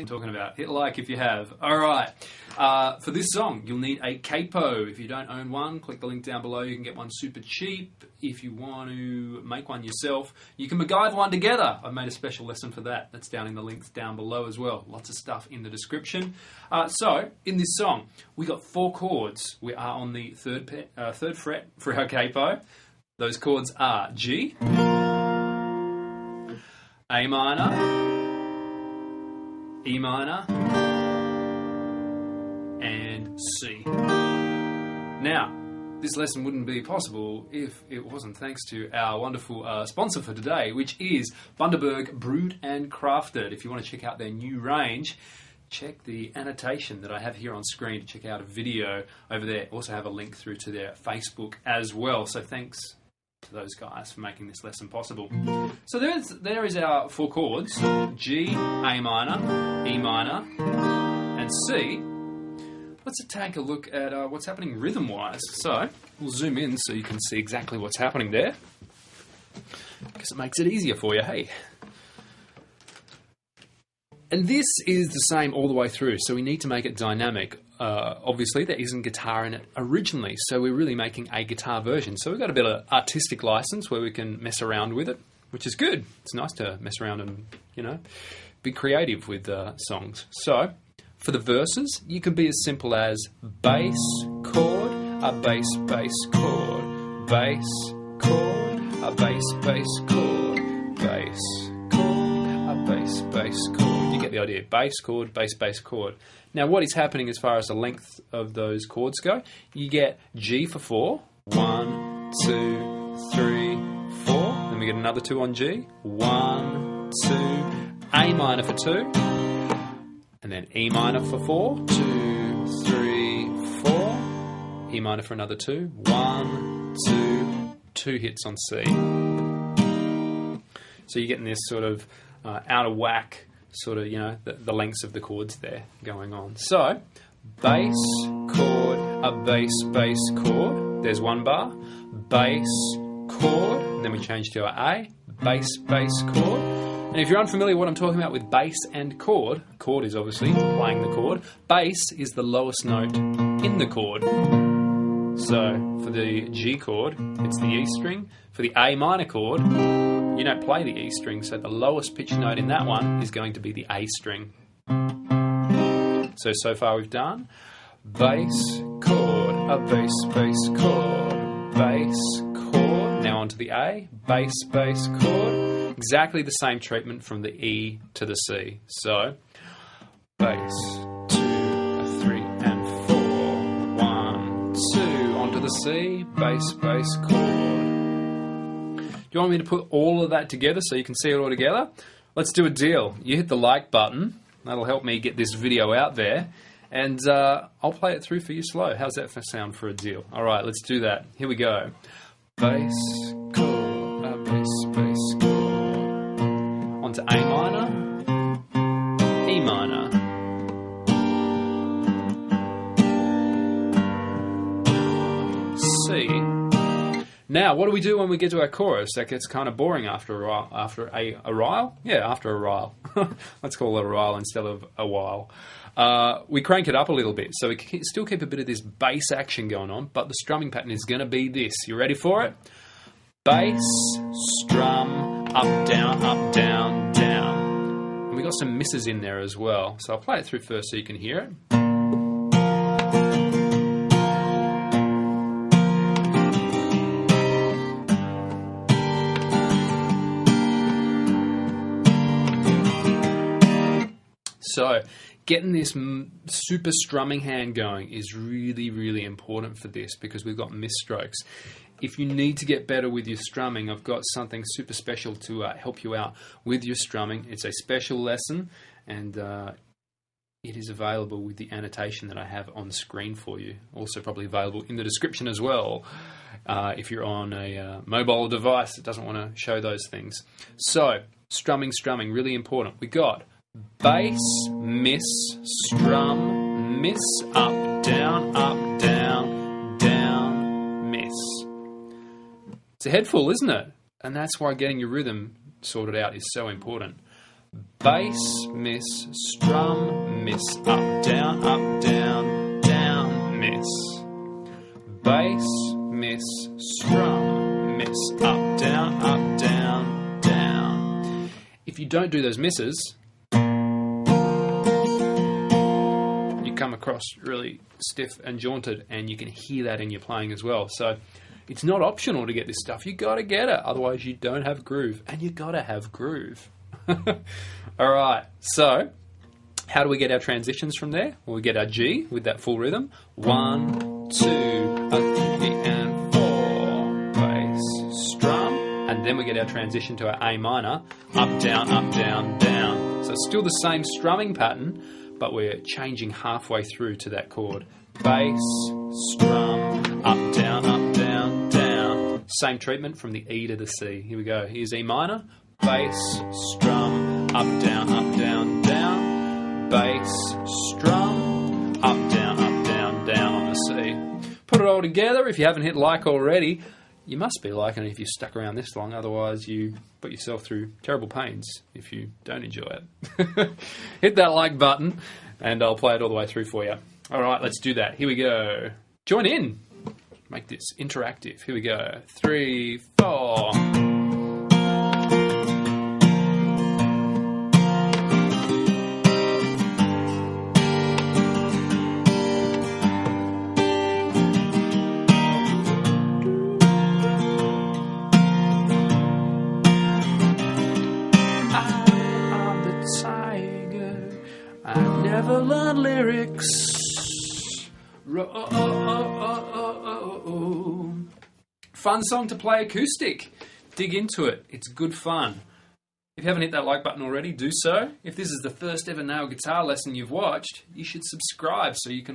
Talking about. Hit like if you have. All right. For this song, you'll need a capo. If you don't own one, click the link down below. You can get one super cheap. If you want to make one yourself, you can MacGyver one together. I've made a special lesson for that. That's down in the links down below as well. Lots of stuff in the description. So, in this song, we got 4 chords. We are on the third fret for our capo. Those chords are G, A minor, E minor, and C. Now, this lesson wouldn't be possible if it wasn't thanks to our wonderful sponsor for today, which is Bundaberg Brewed and Crafted. If you want to check out their new range, check the annotation that I have here on screen to check out a video over there. Also have a link through to their Facebook as well. So thanks to those guys for making this lesson possible. So there is our 4 chords: G, A minor, E minor, and C. Let's take a look at what's happening rhythm-wise. So we'll zoom in so you can see exactly what's happening there, because it makes it easier for you, hey? And this is the same all the way through, so we need to make it dynamic. Obviously, there isn't guitar in it originally, so we're really making a guitar version. So we've got a bit of artistic license where we can mess around with it, which is good. It's nice to mess around and, be creative with songs. So, for the verses, you can be as simple as bass chord, a bass chord, bass chord, a bass chord, bass chord, a bass chord. You get the idea. Bass chord, bass chord. Now, what is happening as far as the length of those chords go? You get G for 4. 1, 2, 3, 4. Then we get another 2 on G. 1, 2. A minor for 2. And then E minor for 4. 2, 3, 4. E minor for another 2. 1, 2. 2 hits on C. So you're getting this sort of out of whack, sort of, the lengths of the chords there going on. So, bass chord, a bass chord. There's 1 bar. Bass chord. And then we change to our A. Bass chord. And if you're unfamiliar with what I'm talking about with bass and chord is obviously playing the chord. Bass is the lowest note in the chord. So, for the G chord, it's the E string. For the A minor chord, you don't play the E string, so the lowest pitch note in that one is going to be the A string. So far we've done bass chord, a bass chord, bass chord. Now on to the A, bass chord. Exactly the same treatment from the E to the C. So, bass, 2, 3, and 4. 1, 2, onto the C, bass chord. Do you want me to put all of that together so you can see it all together? Let's do a deal. You hit the like button. That'll help me get this video out there. And I'll play it through for you slow. How's that sound for a deal? All right, let's do that. Here we go. Bass chord, a bass chord. On to A minor, E minor. C. Now, what do we do when we get to our chorus? That gets kind of boring after a while. After a while? Yeah, after a while. Let's call it a while instead of a while. We crank it up a little bit, so we can still keep a bit of this bass action going on, but the strumming pattern is going to be this. You ready for it? Bass, strum, up, down, down. And we got some misses in there as well. So I'll play it through first so you can hear it. So, getting this super strumming hand going is really, really important for this because we've got misstrokes. If you need to get better with your strumming, I've got something super special to help you out with your strumming. It's a special lesson, and it is available with the annotation that I have on screen for you. Also probably available in the description as well. If you're on a mobile device that doesn't want to show those things. So, strumming, really important. We got bass, miss, strum, miss, up, down, down, miss. It's a head full, isn't it? And that's why getting your rhythm sorted out is so important. bass, miss, strum, miss, up, down, down, miss. Bass, miss, strum, miss, up, down, down. If you don't do those misses, you come across really stiff and jaunted, and you can hear that in your playing as well. So it's not optional to get this stuff. You got to get it, otherwise you don't have groove, and you got to have groove. All right, so how do we get our transitions from there? Well, we get our G with that full rhythm. 1, 2, 3, and 4. Bass, strum, and then we get our transition to our A minor. Up, down, down. So it's still the same strumming pattern, but we're changing halfway through to that chord. Bass, strum, up, down, down. Same treatment from the E to the C. Here we go. Here's E minor. Bass, strum, up, down, down. Bass, strum, up, down, on the C. Put it all together. If you haven't hit like already, you must be liking it if you stuck around this long. Otherwise, you put yourself through terrible pains if you don't enjoy it. Hit that like button, and I'll play it all the way through for you. All right, let's do that. Here we go. Join in. Make this interactive. Here we go. 3, 4. I never learned lyrics. Fun song to play acoustic. Dig into it. It's good fun. If you haven't hit that like button already, do so. If this is the first ever nail guitar lesson you've watched, you should subscribe so you can